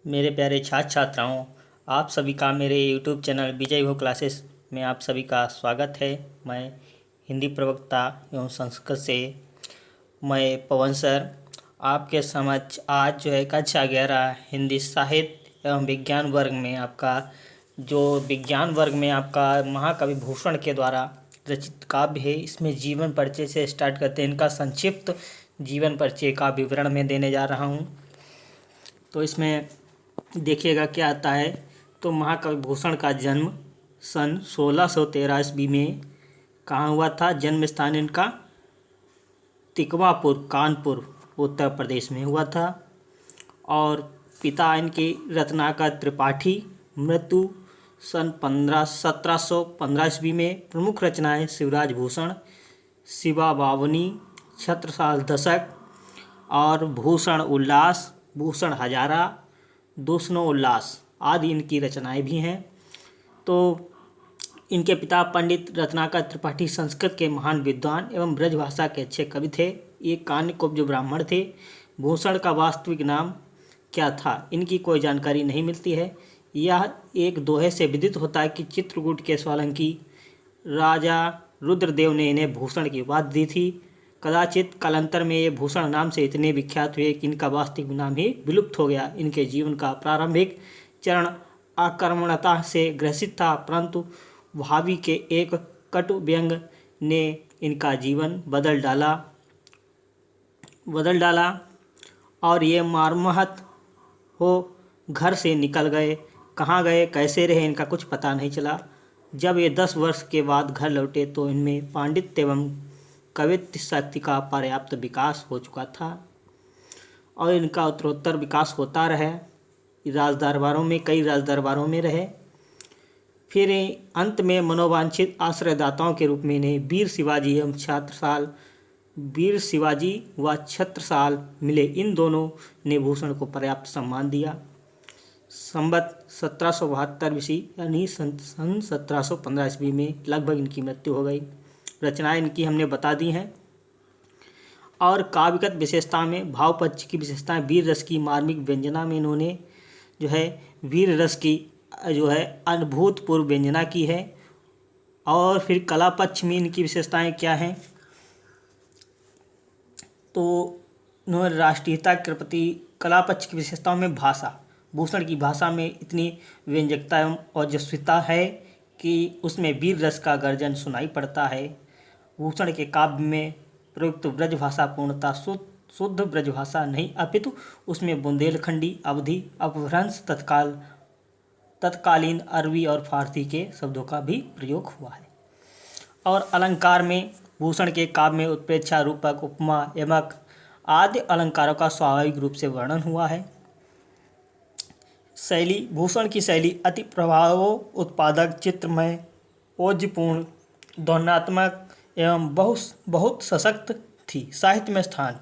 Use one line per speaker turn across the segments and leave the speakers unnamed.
मेरे प्यारे छात्र छात्राओं, आप सभी का मेरे यूट्यूब चैनल विजय भो क्लासेस में आप सभी का स्वागत है। मैं हिंदी प्रवक्ता एवं संस्कृत से मैं पवन सर आपके समक्ष आज जो है कक्षा 11 हिंदी साहित्य एवं विज्ञान वर्ग में आपका महाकवि भूषण के द्वारा रचित काव्य है। इसमें जीवन परिचय से स्टार्ट करते हैं। इनका संक्षिप्त जीवन परिचय का विवरण मैं देने जा रहा हूँ। तो इसमें देखिएगा क्या आता है। तो महाकवि भूषण का जन्म सन 1613 ईस्वी में कहाँ हुआ था? जन्म स्थान इनका तिकवापुर, कानपुर, उत्तर प्रदेश में हुआ था। और पिता इनके रत्नाकर त्रिपाठी, मृत्यु सन 1715 ईस्वी में। प्रमुख रचनाएं शिवराज भूषण, शिवा बावनी, छत्रसाल दशक और भूषण उल्लास, भूषण हजारा, दूसनो उल्लास आदि इनकी रचनाएं भी हैं। तो इनके पिता पंडित रत्नाकर त्रिपाठी संस्कृत के महान विद्वान एवं ब्रजभाषा के अच्छे कवि थे। ये कान्यकुब्ज ब्राह्मण थे। भूषण का वास्तविक नाम क्या था, इनकी कोई जानकारी नहीं मिलती है। यह एक दोहे से विदित होता है कि चित्रकूट के सोलंकी राजा रुद्रदेव ने इन्हें भूषण की उपाधि दी थी। कदाचित कालांतर में ये भूषण नाम से इतने विख्यात हुए कि इनका वास्तविक नाम ही विलुप्त हो गया। इनके जीवन का प्रारंभिक चरण आक्रमणता से ग्रसित था, परंतु भावी के एक कटु व्यंग ने इनका जीवन बदल डाला और ये मरमहत हो घर से निकल गए। कहाँ गए, कैसे रहे, इनका कुछ पता नहीं चला। जब ये 10 वर्ष के बाद घर लौटे तो इनमें पांडित्य एवं कवित्व शक्ति का पर्याप्त विकास हो चुका था और इनका उत्तरोत्तर विकास होता रहा। कई राज दरबारों में रहे। फिर अंत में मनोवांछित आश्रयदाताओं के रूप में इन्हें वीर शिवाजी व छत्रसाल मिले। इन दोनों ने भूषण को पर्याप्त सम्मान दिया। संवत 1772 ईस्वी यानी सन 1715 ईस्वी में लगभग इनकी मृत्यु हो गई। रचनाएं इनकी हमने बता दी हैं। और काव्यगत विशेषता में भाव पक्ष की विशेषताएं, वीर रस की मार्मिक व्यंजना में इन्होंने जो है वीर रस की जो है अनुभूतपूर्व व्यंजना की है। और फिर कला पक्ष में इनकी विशेषताएं क्या हैं? तो इन्होंने राष्ट्रीयता के प्रति कला पक्ष की विशेषताओं में भाषा, भूषण की भाषा में इतनी व्यंजकता एवं ओजस्विता है कि उसमें वीर रस का गर्जन सुनाई पड़ता है। भूषण के काव्य में प्रयुक्त ब्रजभाषा पूर्णतः शुद्ध ब्रजभाषा नहीं, अपितु उसमें बुंदेलखंडी, अवधी, अपभ्रंश, तत्कालीन अरबी और फारसी के शब्दों का भी प्रयोग हुआ है। और अलंकार में भूषण के काव्य में उत्प्रेक्षा, रूपक, उपमा, यमक आदि अलंकारों का स्वाभाविक रूप से वर्णन हुआ है। शैली, भूषण की शैली अति प्रभाव उत्पादक, चित्रमय, ओजपूर्ण, ध्वन्यात्मक एवं बहुत सशक्त थी। साहित्य में स्थान,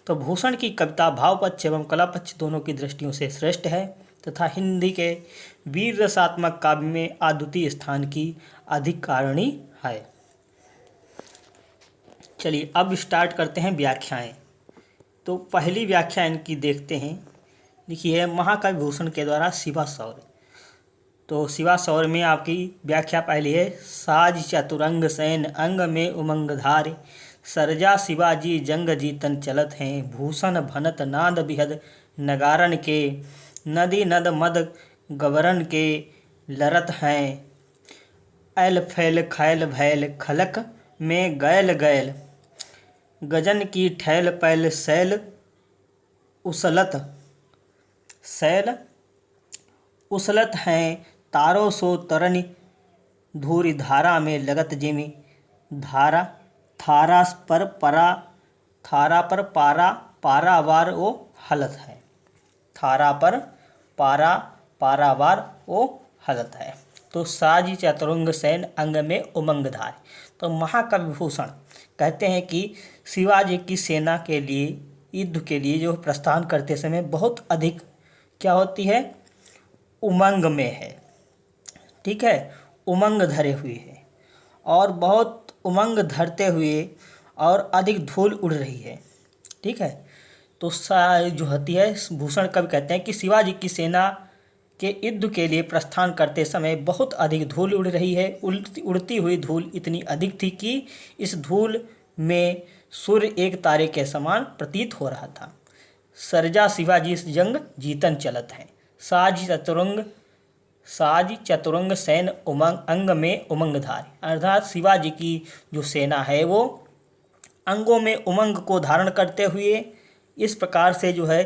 तो भूषण की कविता भाव पक्ष एवं कला पक्ष दोनों की दृष्टियों से श्रेष्ठ है तथा हिंदी के वीर रसात्मक काव्य में अद्वितीय स्थान की अधिकारिणी है। चलिए अब स्टार्ट करते हैं व्याख्याएं। तो पहली व्याख्या इनकी देखते हैं। देखिए, महाकवि भूषण के द्वारा शिवा शौर्य। तो शिवा शौर्य में आपकी व्याख्या पहली है। साज चतुरंग सैन अंग में उमंग धारे, सरजा शिवाजी जंग जीतन चलत हैं। भूषण भनत नाद बिहद नगारन के, नदी नद मद गबरन के लरत हैं। ऐल फैल खैल भैल खलक में गैल गैल, गजन की ठैल पैल सैल उसलत हैं। तारो सो तरनि धूरी धारा में लगत जिमी, थारा पर पारावार ओ हलत है। थारा पर पारावार ओ हलत है। तो साजी चतुरंग सैन अंग में उमंग धार। तो महाकवि भूषण कहते हैं कि शिवाजी की सेना के लिए, युद्ध के लिए जो प्रस्थान करते समय बहुत अधिक क्या होती है, उमंग में है। ठीक है, उमंग धरे हुए है और बहुत उमंग धरते हुए और अधिक धूल उड़ रही है। ठीक है, तो जो होती है भूषण कवि कहते हैं कि शिवाजी की सेना के युद्ध के लिए प्रस्थान करते समय बहुत अधिक धूल उड़ रही है। उड़ती हुई धूल इतनी अधिक थी कि इस धूल में सूर्य एक तारे के समान प्रतीत हो रहा था। सरजा शिवाजी जंग जीतन चलत है। साज चतुरंग सैन्य उमंग अंग में उमंग धारी। अर्थात शिवाजी की जो सेना है वो अंगों में उमंग को धारण करते हुए इस प्रकार से जो है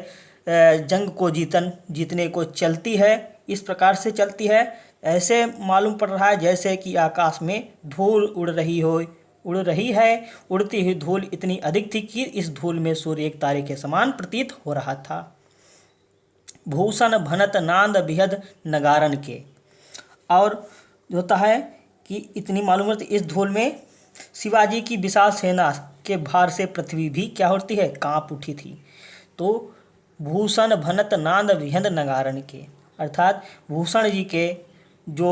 जंग को जीतने को चलती है। इस प्रकार से चलती है, ऐसे मालूम पड़ रहा है जैसे कि आकाश में धूल उड़ रही है। उड़ती हुई धूल इतनी अधिक थी कि इस धूल में सूर्य एक तारे के समान प्रतीत हो रहा था। भूषण भनत नांद बिहद नगारन के। और जो होता है कि इतनी मालूम होती इस धूल में शिवाजी की विशाल सेना के भार से पृथ्वी भी क्या होती है, कांप उठी थी। तो भूषण भनत नांद बिहद नगारन के, अर्थात भूषण जी के जो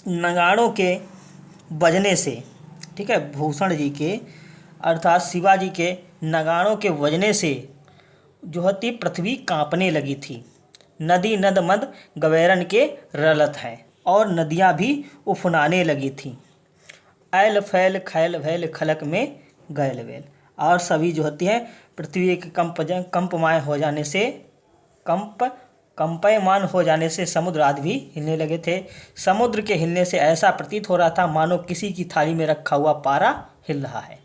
नगाड़ों के बजने से, ठीक है, भूषण जी के अर्थात शिवाजी के नगाड़ों के बजने से जो होती पृथ्वी कांपने लगी थी। नदी नद मद गवैरन के रलत है, और नदियां भी उफनाने लगी थी। ऐल फैल खैल भैल खलक में गैल वेल, और सभी जो होती है पृथ्वी के कंपमान हो जाने से समुद्र आदि भी हिलने लगे थे। समुद्र के हिलने से ऐसा प्रतीत हो रहा था मानो किसी की थाली में रखा हुआ पारा हिल रहा है।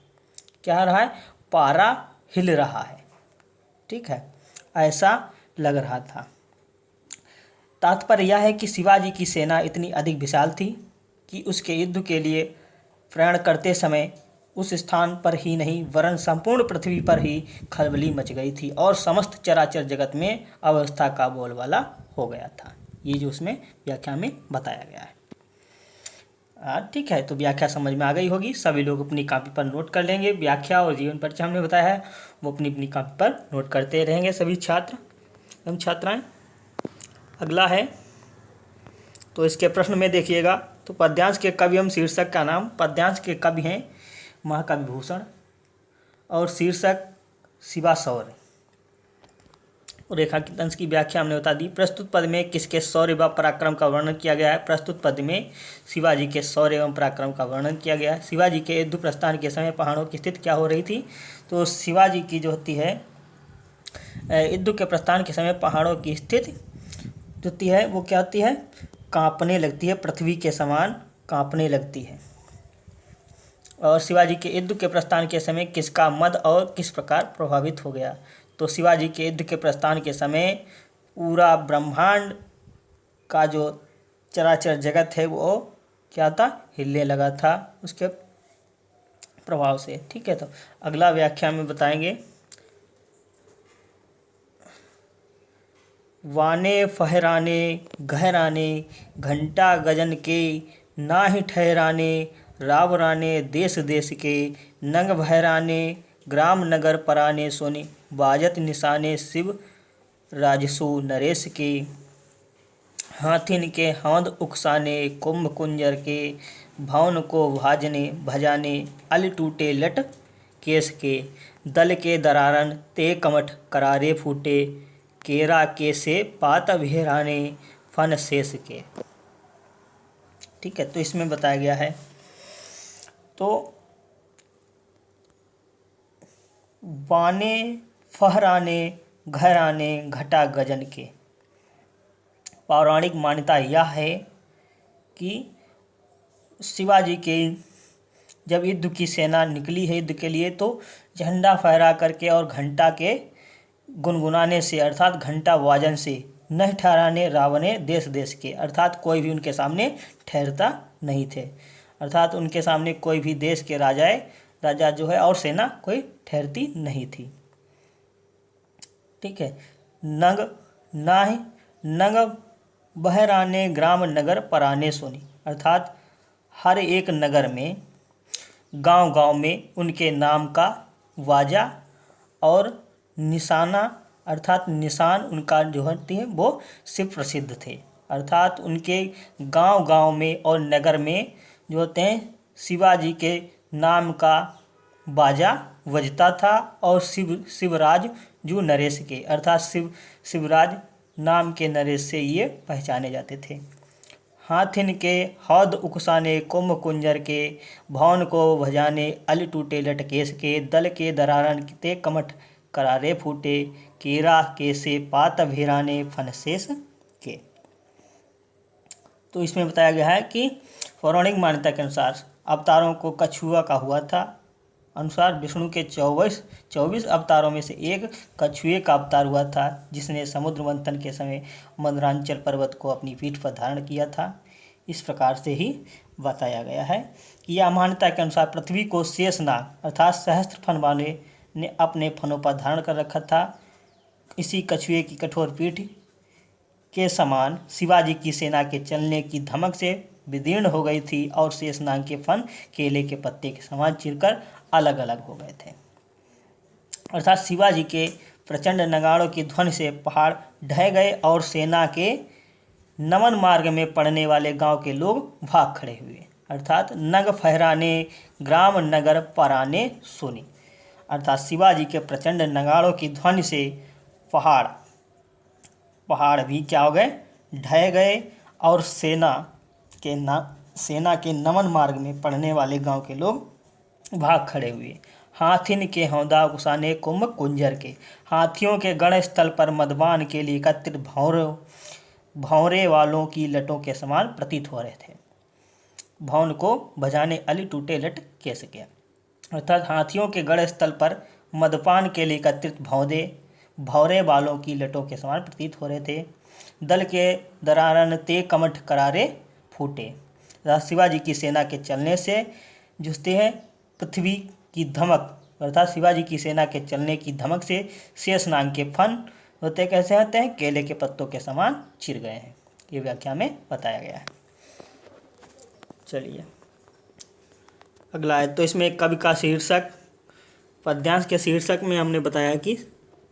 क्या रहा है, पारा हिल रहा है, ठीक है, ऐसा लग रहा था। तात्पर्य यह है कि शिवाजी की सेना इतनी अधिक विशाल थी कि उसके युद्ध के लिए प्रयाण करते समय उस स्थान पर ही नहीं वरन संपूर्ण पृथ्वी पर ही खलबली मच गई थी और समस्त चराचर जगत में अवस्था का बोलबाला हो गया था। ये जो उसमें व्याख्या में बताया गया है। ठीक है, तो व्याख्या समझ में आ गई होगी। सभी लोग अपनी कॉपी पर नोट कर लेंगे। व्याख्या और जीवन परिचय हमने बताया है, वो अपनी अपनी कॉपी पर नोट करते रहेंगे सभी छात्र एवं छात्राएँ। अगला है, तो इसके प्रश्न में देखिएगा, तो पद्यांश के कवि एवं शीर्षक का नाम। पद्यांश के कवि हैं महाकवि भूषण और शीर्षक शिवा शौर्य। रेखांकित की व्याख्या हमने बता दी। प्रस्तुत पद में किसके शौर्य व पराक्रम का वर्णन किया गया है? प्रस्तुत पद में शिवाजी के शौर्य एवं पराक्रम का वर्णन किया गया है। शिवाजी के युद्ध प्रस्थान के समय पहाड़ों की स्थिति क्या हो रही थी? तो शिवाजी की जो होती है युद्ध के प्रस्थान के समय पहाड़ों की स्थिति जो होती है वो क्या होती है, कांपने लगती है, पृथ्वी के समान कांपने लगती है। और शिवाजी के युद्ध के प्रस्थान के समय किसका मद और किस प्रकार प्रभावित हो गया? तो शिवाजी के युद्ध के प्रस्थान के समय पूरा ब्रह्मांड का जो चराचर जगत है वो क्या था, हिलने लगा था उसके प्रभाव से। ठीक है, तो अगला व्याख्या में बताएंगे। वाने फहराने गहराने घंटा गजन के नाहि ठहराने रावराने देश देश के नंग भैराने ग्राम नगर पराने सोने बाजत निशाने शिव राजसु नरेश के हाथिन के हौंद उकसाने कुंभ कुंजर के भवन को भजाने अल टूटे लट केस के दल के दरारन ते कमठ करारे फूटे केरा के से पात अभिहराने फन शेष के। ठीक है, तो इसमें बताया गया है, तो बाने फहराने घराने घटा गजन के। पौराणिक मान्यता यह है कि शिवाजी के जब युद्ध की सेना निकली है युद्ध के लिए, तो झंडा फहरा करके और घंटा के गुनगुनाने से अर्थात घंटा वाजन से न ठहराने रावणे देश देश के, अर्थात कोई भी उनके सामने ठहरता नहीं थे। अर्थात उनके सामने कोई भी देश के राजा जो है और सेना कोई ठहरती नहीं थी। ठीक है, नंग बहराने ग्राम नगर पराने सोनी, अर्थात हर एक नगर में गांव-गांव में उनके नाम का वाजा और निशाना अर्थात निशान उनका जो होती है वो सिर्फ प्रसिद्ध थे। अर्थात उनके गांव-गांव में और नगर में जो होते हैं शिवाजी के नाम का बाजा बजता था और शिवराज जू नरेश के, अर्थात शिवराज नाम के नरेश से ये पहचाने जाते थे। हाथिन के हौद उकसाने कुंभ कुंजर के, भवन को भजाने अल टूटे लटकेश के, दल के दरारन ते कमठ करारे फूटे, केरा के से पात भेराने फनशेष के। तो इसमें बताया गया है कि पौराणिक मान्यता के अनुसार अवतारों को कछुआ का हुआ था। अनुसार विष्णु के 24 अवतारों में से एक कछुए का अवतार हुआ था, जिसने समुद्र मंथन के समय मदरांचल पर्वत को अपनी पीठ पर धारण किया था। इस प्रकार से ही बताया गया है कि यह मान्यता के अनुसार पृथ्वी को शेषनाग अर्थात सहस्त्र फन वाले ने अपने फनों पर धारण कर रखा था। इसी कछुए की कठोर पीठ के समान शिवाजी की सेना के चलने की धमक से विदीर्ण हो गई थी और शेषनाग के फन केले के पत्ते के समान चिरकर अलग अलग हो गए थे। अर्थात शिवाजी के प्रचंड नगाड़ों की ध्वनि से पहाड़ ढह गए और सेना के नमन मार्ग में पड़ने वाले गांव के लोग भाग खड़े हुए। अर्थात नग फहराने ग्राम नगर पराने सुनी। अर्थात शिवाजी के प्रचंड नगाड़ों की ध्वनि से पहाड़ भी क्या हो गए, ढह गए और सेना के नमन मार्ग में पड़ने वाले गांव के लोग भाग खड़े हुए। हाथिन के हौदा उकसाने कुंभ कुंजर के, हाथियों के गण स्थल पर मदबान के लिए एकत्रित भौरे वालों की लटों के समान प्रतीत हो रहे थे। भवन को भजाने अली टूटे लट कह सके। अर्थात हाथियों के गढ़ स्थल पर मदपान के लिए एकत्रित भौरे वालों की लटों के समान प्रतीत हो रहे थे। दल के दरारन ते कमठ करारे फूटे। शिवाजी की सेना के चलने से जुझते हैं पृथ्वी की धमक, अर्थात शिवाजी की सेना के चलने की धमक से शेषनाग के फन होते कैसे होते हैं, केले के पत्तों के समान चिर गए हैं। ये व्याख्या में बताया गया है। चलिए अगला है। तो इसमें कवि का शीर्षक, पद्यांश के शीर्षक में हमने बताया कि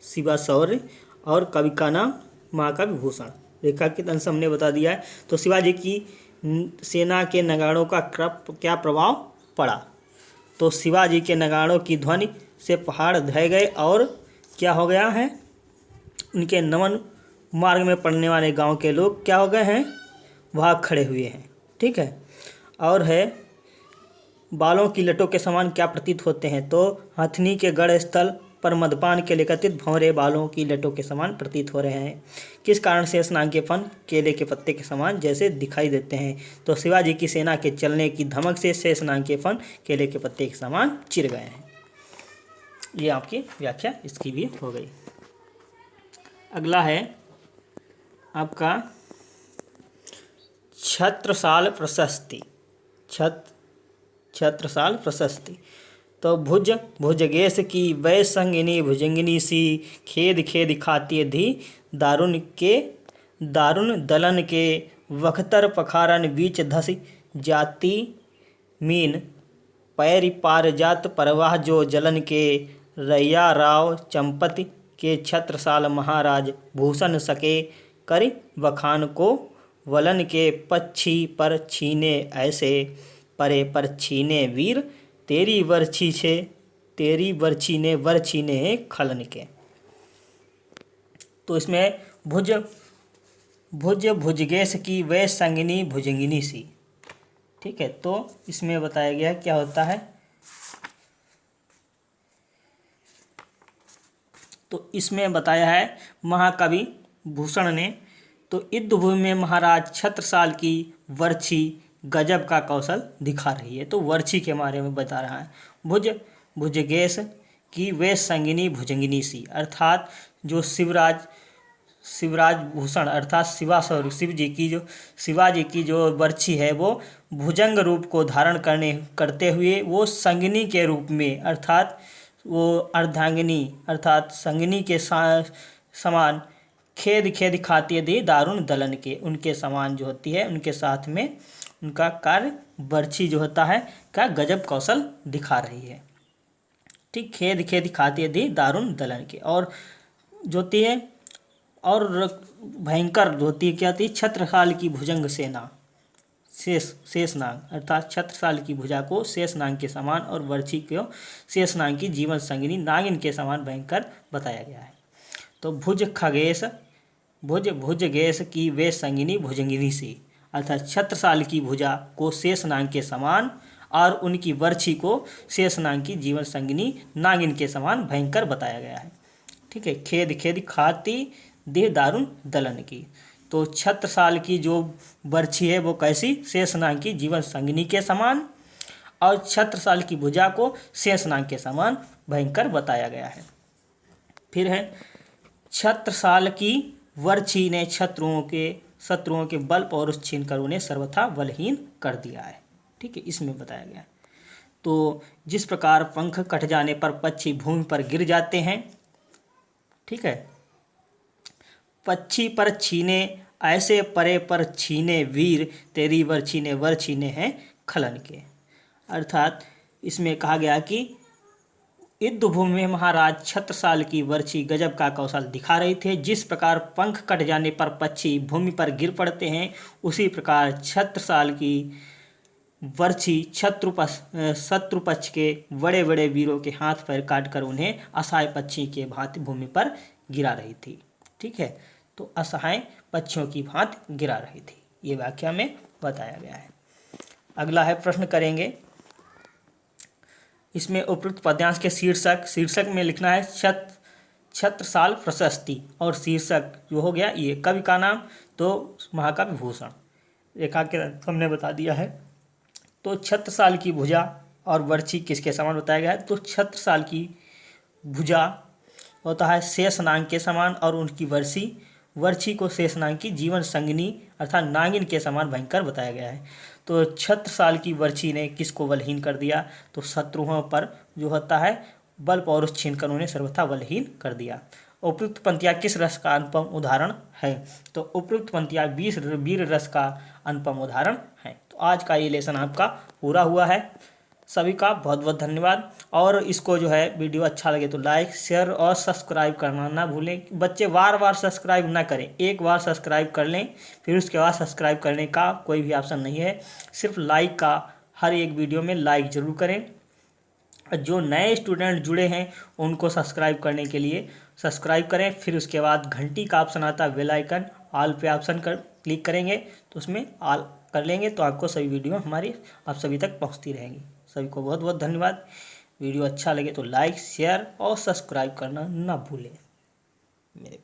शिवा शौर्य और कवि का नाम महाकवि भूषण। रेखांकित अंश हमने बता दिया है। तो शिवाजी की सेना के नगाड़ों का क्या प्रभाव पड़ा, तो शिवाजी के नगाड़ों की ध्वनि से पहाड़ ढह गए और क्या हो गया है, उनके नमन मार्ग में पड़ने वाले गांव के लोग क्या हो गए हैं, भाग खड़े हुए हैं। ठीक है। और है बालों की लटों के समान क्या प्रतीत होते हैं, तो हथनी के गढ़ स्थल पर मदपान के लिए कथित भौरे बालों की लटों के समान प्रतीत हो रहे हैं। किस कारण शेषनाग के फन केले के पत्ते के समान जैसे दिखाई देते हैं, तो शिवाजी की सेना के चलने की धमक से शेषनाग के फन केले के पत्ते के समान चिर गए हैं। ये आपकी व्याख्या इसकी भी हो गई। अगला है आपका छत्रसाल प्रशस्ति। छत्रसाल प्रशस्ति। तो भुजगेश की वै संगिनी भुजंगिनी सी, खेद खेद खाती धी दारुण दलन के, वखतर पखारन बीच धस जाती मीन, पैर पार जात परवाह जो जलन के, रैया राव चंपति के छत्रसाल महाराज भूषण सके, कर बखान को वलन के, पक्षी पर छीने ऐसे, परे पर छीने वीर, तेरी बरछी ने वर छीने खलन के। तो इसमें भुजगेश की वे संगिनी भुजंगिनी सी। ठीक है। तो इसमें बताया गया क्या होता है, तो इसमें बताया है महाकवि भूषण ने तो युद्धभूमि में महाराज छत्रसाल की वर्ची गजब का कौशल दिखा रही है। तो वर्ची के बारे में बता रहा है। भुजगेश की वे संगिनी भुजंगिनी सी, अर्थात जो शिवराज भूषण अर्थात शिवाजी की जो वर्ची है वो भुजंग रूप को धारण करते हुए वो संगिनी के रूप में, अर्थात वो अर्धांगिनी अर्थात संगिनी के समान खेद खाती थी दारुण दलन के, उनके समान जो होती है, उनके साथ में उनका कार्य बर्छी जो होता है का गजब कौशल दिखा रही है। ठीक। खेद खाती थी दारुण दलन के, और जो होती है और भयंकर जो होती है क्या होती है, छत्रसाल की भुजंग सेना शेषनाग अर्थात छत्रसाल की भुजा को शेषनाग के समान और बर्छी को शेषनाग की जीवन संगिनी नागिन के समान भयंकर बताया गया है। तो भुज खगेश भुज भुजगेश की वे संगिनी भुजंगिनी सी, अर्थात छत्रसाल की भुजा को शेषनाग के समान और उनकी बरछी को शेषनाग की जीवन संगिनी नागिन के समान भयंकर बताया गया है। ठीक है। खेद खेद खाती देह दारुण दलन की, तो छत्रसाल की जो बरछी है वो कैसी, शेषनाग की जीवन संगिनी के समान, और छत्रसाल की भुजा को शेषनाग के समान भयंकर बताया गया है। फिर है छत्रसाल की बरछी ने शत्रुओं के बल पौरुष छीन कर उन्हें सर्वथा बलहीन कर दिया है। ठीक है, इसमें बताया गया है। तो जिस प्रकार पंख कट जाने पर पक्षी भूमि पर गिर जाते हैं, ठीक है, पक्षी पर छीने ऐसे परे पर छीने वीर, तेरी बरछी ने वर छीने हैं खलन के। अर्थात इसमें कहा गया कि युद्ध भूमि में महाराज छत्रसाल की बरछी गजब का कौशल दिखा रही थे। जिस प्रकार पंख कट जाने पर पक्षी भूमि पर गिर पड़ते हैं, उसी प्रकार छत्रसाल की बरछी शत्रु पक्ष के बड़े बड़े वीरों के हाथ पैर काटकर उन्हें असहाय पक्षी के भांति भूमि पर गिरा रही थी। ठीक है, तो असहाय पक्षियों की भांति गिरा रही थी, ये व्याख्या में बताया गया है। अगला है प्रश्न करेंगे, इसमें उपयुक्त पद्यांश के शीर्षक में लिखना है छत्रसाल प्रशस्ति, और शीर्षक जो हो गया ये कवि का नाम, तो महाकवि भूषण। रेखा के हमने बता दिया है। तो छत्रसाल की भुजा और बरछी किसके समान बताया गया है, तो छत्रसाल की भुजा होता है शेषनाग के समान, और उनकी बरछी को शेषनाग की जीवन संगिनी अर्थात नागिन के समान भयंकर बताया गया है। तो छत्रसाल की बरछी ने किसको बलहीन कर दिया, तो शत्रुओं पर जो होता है बल पौरुष छीनकर उन्हें सर्वथा बलहीन कर दिया। उपयुक्त पंक्तियाँ किस रस का अनुपम उदाहरण है, तो उपयुक्त पंक्तियाँ वीर रस का अनुपम उदाहरण है। तो आज का ये लेसन आपका पूरा हुआ है। सभी का बहुत बहुत धन्यवाद। और इसको जो है वीडियो अच्छा लगे तो लाइक शेयर और सब्सक्राइब करना ना भूलें। बच्चे बार बार सब्सक्राइब ना करें, एक बार सब्सक्राइब कर लें, फिर उसके बाद सब्सक्राइब करने का कोई भी ऑप्शन नहीं है, सिर्फ लाइक का, हर एक वीडियो में लाइक ज़रूर करें। जो नए स्टूडेंट जुड़े हैं उनको सब्सक्राइब करने के लिए सब्सक्राइब करें, फिर उसके बाद घंटी का ऑप्शन आता है, बेल आइकन ऑल पे ऑप्शन क्लिक करेंगे तो उसमें ऑल कर लेंगे तो आपको सभी वीडियो हमारी आप सभी तक पहुंचती रहेंगी। सभी को बहुत बहुत धन्यवाद। वीडियो अच्छा लगे तो लाइक शेयर और सब्सक्राइब करना ना भूलें। मेरे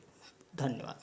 धन्यवाद।